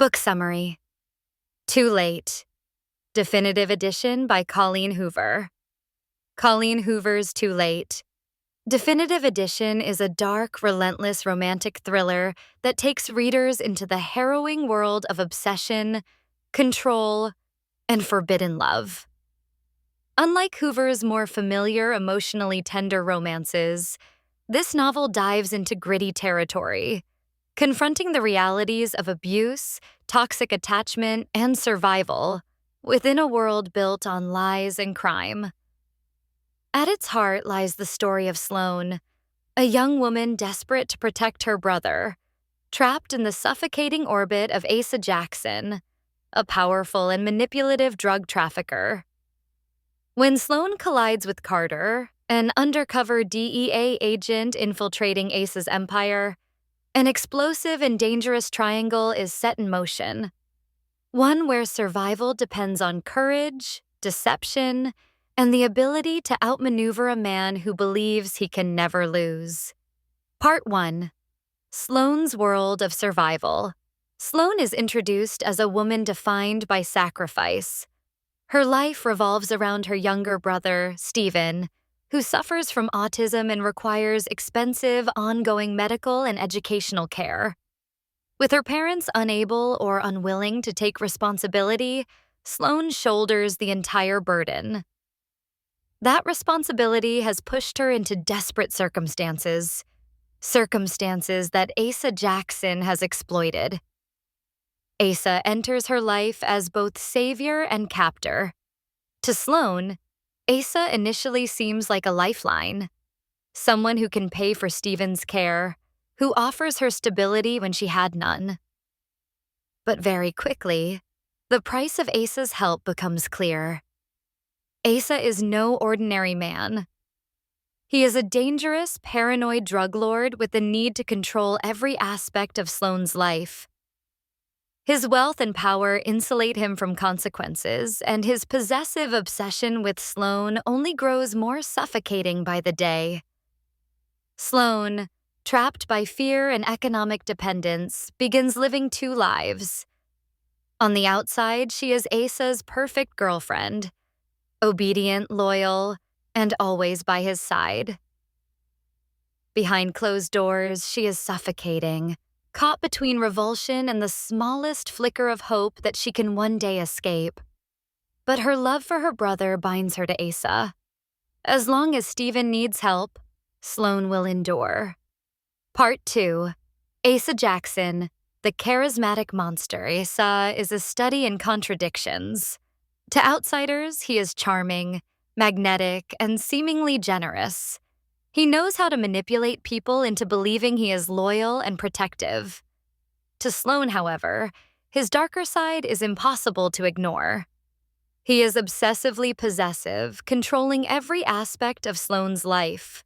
Book summary. Too Late. Definitive edition by Colleen Hoover. Colleen Hoover's Too Late. Definitive edition is a dark, relentless romantic thriller that takes readers into the harrowing world of obsession, control, and forbidden love. Unlike Hoover's more familiar, emotionally tender romances, this novel dives into gritty territory, confronting the realities of abuse, toxic attachment, and survival within a world built on lies and crime. At its heart lies the story of Sloan, a young woman desperate to protect her brother, trapped in the suffocating orbit of Asa Jackson, a powerful and manipulative drug trafficker. When Sloan collides with Carter, an undercover DEA agent infiltrating Asa's empire, an explosive and dangerous triangle is set in motion, one where survival depends on courage, deception, and the ability to outmaneuver a man who believes he can never lose. Part 1. Sloan's World of Survival. Sloan is introduced as a woman defined by sacrifice. Her life revolves around her younger brother, Stephen, who suffers from autism and requires expensive, ongoing medical and educational care. With her parents unable or unwilling to take responsibility, Sloan shoulders the entire burden. That responsibility has pushed her into desperate circumstances that Asa Jackson has exploited. Asa enters her life as both savior and captor. To Sloan, Asa initially seems like a lifeline, someone who can pay for Stephen's care, who offers her stability when she had none. But very quickly, the price of Asa's help becomes clear. Asa is no ordinary man. He is a dangerous, paranoid drug lord with the need to control every aspect of Sloan's life. His wealth and power insulate him from consequences, and his possessive obsession with Sloan only grows more suffocating by the day. Sloan, trapped by fear and economic dependence, begins living two lives. On the outside, she is Asa's perfect girlfriend, obedient, loyal, and always by his side. Behind closed doors, she is suffocating, caught between revulsion and the smallest flicker of hope that she can one day escape. But her love for her brother binds her to Asa. As long as Stephen needs help, Sloan will endure. Part 2. Asa Jackson, the charismatic monster. Asa is a study in contradictions. To outsiders, he is charming, magnetic, and seemingly generous. He knows how to manipulate people into believing he is loyal and protective. To Sloan, however, his darker side is impossible to ignore. He is obsessively possessive, controlling every aspect of Sloan's life,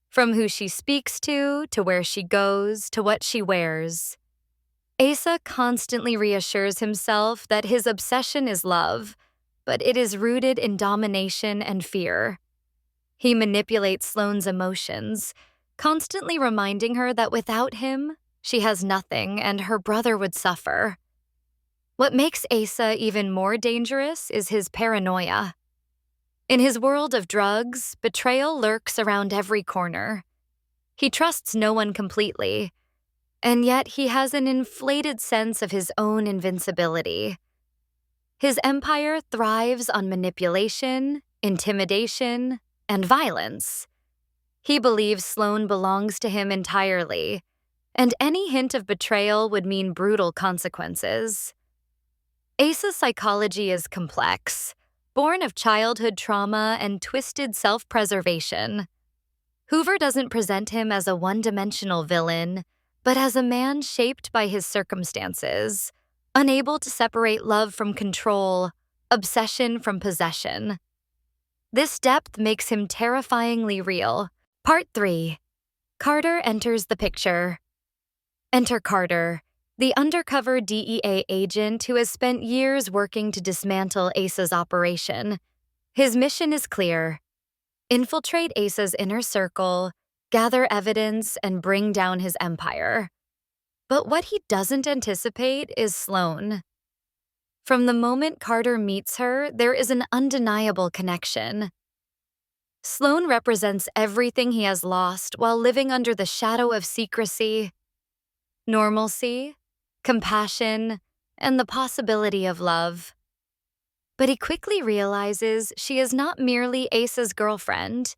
from who she speaks to where she goes, to what she wears. Asa constantly reassures himself that his obsession is love, but it is rooted in domination and fear. He manipulates Sloan's emotions, constantly reminding her that without him, she has nothing and her brother would suffer. What makes Asa even more dangerous is his paranoia. In his world of drugs, betrayal lurks around every corner. He trusts no one completely, and yet he has an inflated sense of his own invincibility. His empire thrives on manipulation, intimidation, and violence. He believes Sloan belongs to him entirely, and any hint of betrayal would mean brutal consequences. Asa's psychology is complex, born of childhood trauma and twisted self-preservation. Hoover doesn't present him as a one-dimensional villain, but as a man shaped by his circumstances, unable to separate love from control, obsession from possession. This depth makes him terrifyingly real. Part 3. Carter enters the picture. Enter Carter, the undercover DEA agent who has spent years working to dismantle Asa's operation. His mission is clear: infiltrate Asa's inner circle, gather evidence, and bring down his empire. But what he doesn't anticipate is Sloan. From the moment Carter meets her, there is an undeniable connection. Sloan represents everything he has lost while living under the shadow of secrecy, normalcy, compassion, and the possibility of love. But he quickly realizes she is not merely Asa's girlfriend.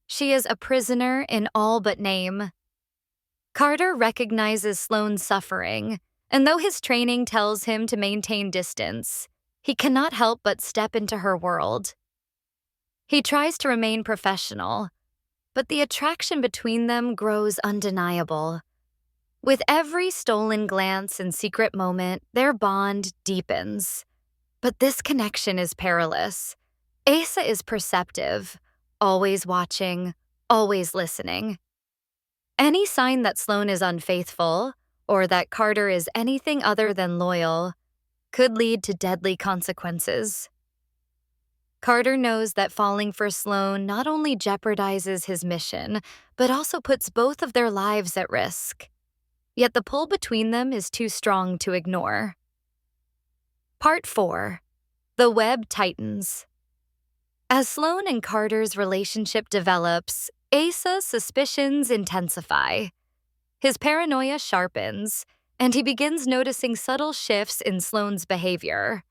She is a prisoner in all but name. Carter recognizes Sloan's suffering, and though his training tells him to maintain distance, he cannot help but step into her world. He tries to remain professional, but the attraction between them grows undeniable. With every stolen glance and secret moment, their bond deepens. But this connection is perilous. Asa is perceptive, always watching, always listening. Any sign that Sloan is unfaithful, or that Carter is anything other than loyal, could lead to deadly consequences. Carter knows that falling for Sloan not only jeopardizes his mission, but also puts both of their lives at risk. Yet the pull between them is too strong to ignore. Part 4. The web tightens. As Sloan and Carter's relationship develops, Asa's suspicions intensify. His paranoia sharpens, and he begins noticing subtle shifts in Sloan's behavior.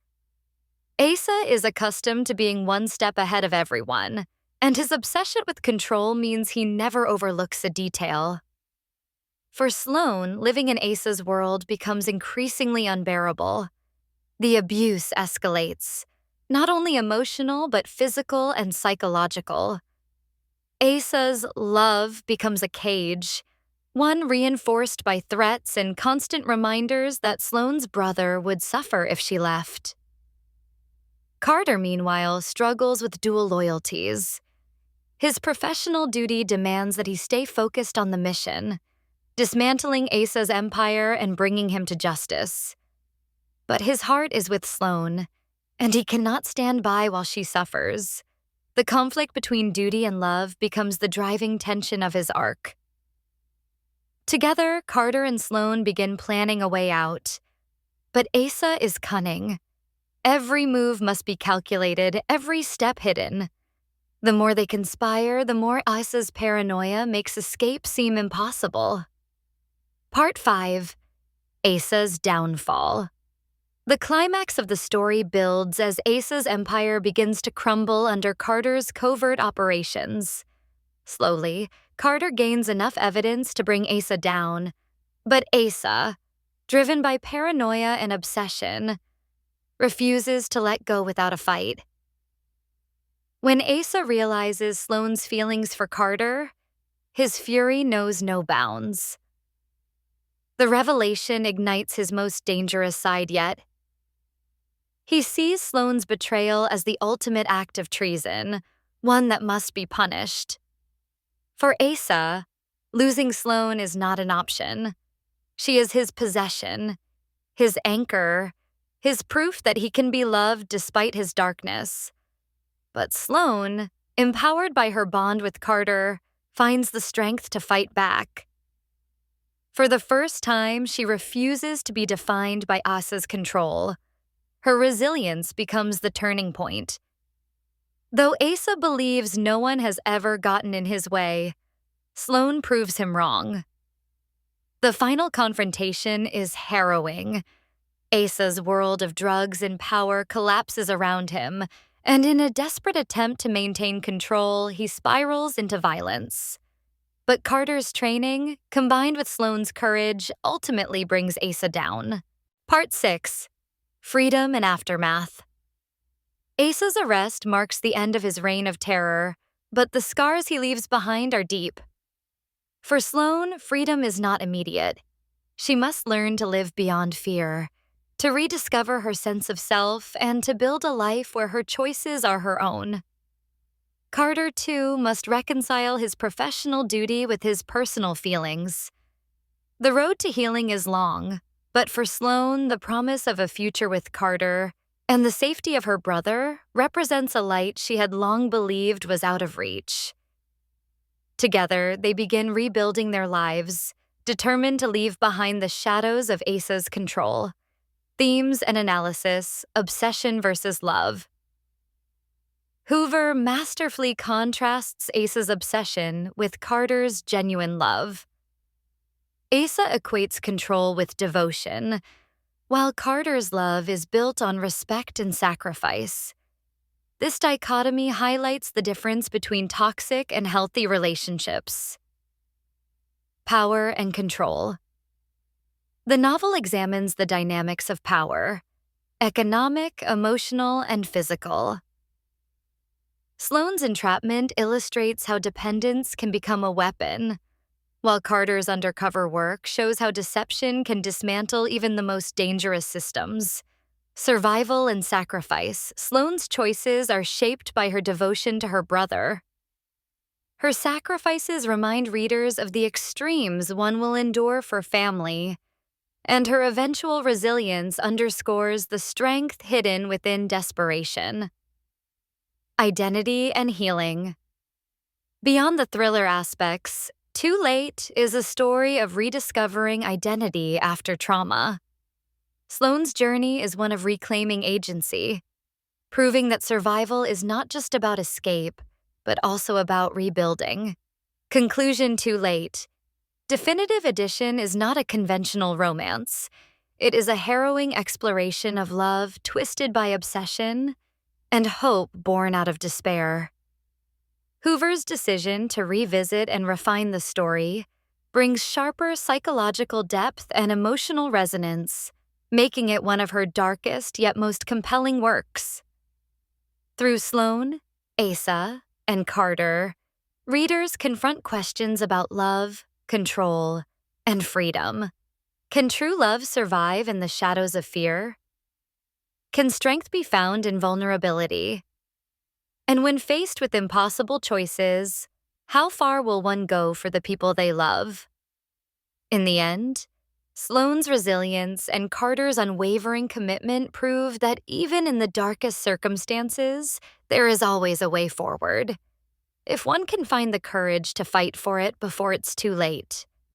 Asa is accustomed to being one step ahead of everyone, and his obsession with control means he never overlooks a detail. For Sloan, living in Asa's world becomes increasingly unbearable. The abuse escalates, not only emotional but physical and psychological. Asa's love becomes a cage, one reinforced by threats and constant reminders that Sloan's brother would suffer if she left. Carter, meanwhile, struggles with dual loyalties. His professional duty demands that he stay focused on the mission, dismantling Asa's empire and bringing him to justice. But his heart is with Sloan, and he cannot stand by while she suffers. The conflict between duty and love becomes the driving tension of his arc. Together, Carter and Sloan begin planning a way out. But Asa is cunning. Every move must be calculated, every step hidden. The more they conspire, the more Asa's paranoia makes escape seem impossible. Part 5. Asa's downfall. The climax of the story builds as Asa's empire begins to crumble under Carter's covert operations. Slowly, Carter gains enough evidence to bring Asa down. But Asa, driven by paranoia and obsession, refuses to let go without a fight. When Asa realizes Sloan's feelings for Carter, his fury knows no bounds. The revelation ignites his most dangerous side yet. He sees Sloan's betrayal as the ultimate act of treason, one that must be punished. For Asa, losing Sloan is not an option. She is his possession, his anchor, his proof that he can be loved despite his darkness. But Sloan, empowered by her bond with Carter, finds the strength to fight back. For the first time, she refuses to be defined by Asa's control. Her resilience becomes the turning point. Though Asa believes no one has ever gotten in his way, Sloan proves him wrong. The final confrontation is harrowing. Asa's world of drugs and power collapses around him, and in a desperate attempt to maintain control, he spirals into violence. But Carter's training, combined with Sloan's courage, ultimately brings Asa down. Part 6. Freedom and Aftermath. Asa's arrest marks the end of his reign of terror, but the scars he leaves behind are deep. For Sloan, freedom is not immediate. She must learn to live beyond fear, to rediscover her sense of self, and to build a life where her choices are her own. Carter, too, must reconcile his professional duty with his personal feelings. The road to healing is long, but for Sloan, the promise of a future with Carter and the safety of her brother represents a light she had long believed was out of reach. Together, they begin rebuilding their lives, determined to leave behind the shadows of Asa's control. Themes and analysis, obsession versus love. Hoover masterfully contrasts Asa's obsession with Carter's genuine love. Asa equates control with devotion, while Carter's love is built on respect and sacrifice. This dichotomy highlights the difference between toxic and healthy relationships. Power and control. The novel examines the dynamics of power: economic, emotional, and physical. Sloane's entrapment illustrates how dependence can become a weapon, while Carter's undercover work shows how deception can dismantle even the most dangerous systems. Survival and sacrifice, Sloane's choices are shaped by her devotion to her brother. Her sacrifices remind readers of the extremes one will endure for family, and her eventual resilience underscores the strength hidden within desperation. Identity and healing. Beyond the thriller aspects, Too Late is a story of rediscovering identity after trauma. Sloane's journey is one of reclaiming agency, proving that survival is not just about escape, but also about rebuilding. Conclusion: Too Late. Definitive Edition is not a conventional romance. It is a harrowing exploration of love twisted by obsession and hope born out of despair. Hoover's decision to revisit and refine the story brings sharper psychological depth and emotional resonance, making it one of her darkest yet most compelling works. Through Sloan, Asa, and Carter, readers confront questions about love, control, and freedom. Can true love survive in the shadows of fear? Can strength be found in vulnerability? And when faced with impossible choices, how far will one go for the people they love? In the end, Sloane's resilience and Carter's unwavering commitment prove that even in the darkest circumstances, there is always a way forward, if one can find the courage to fight for it before it's too late.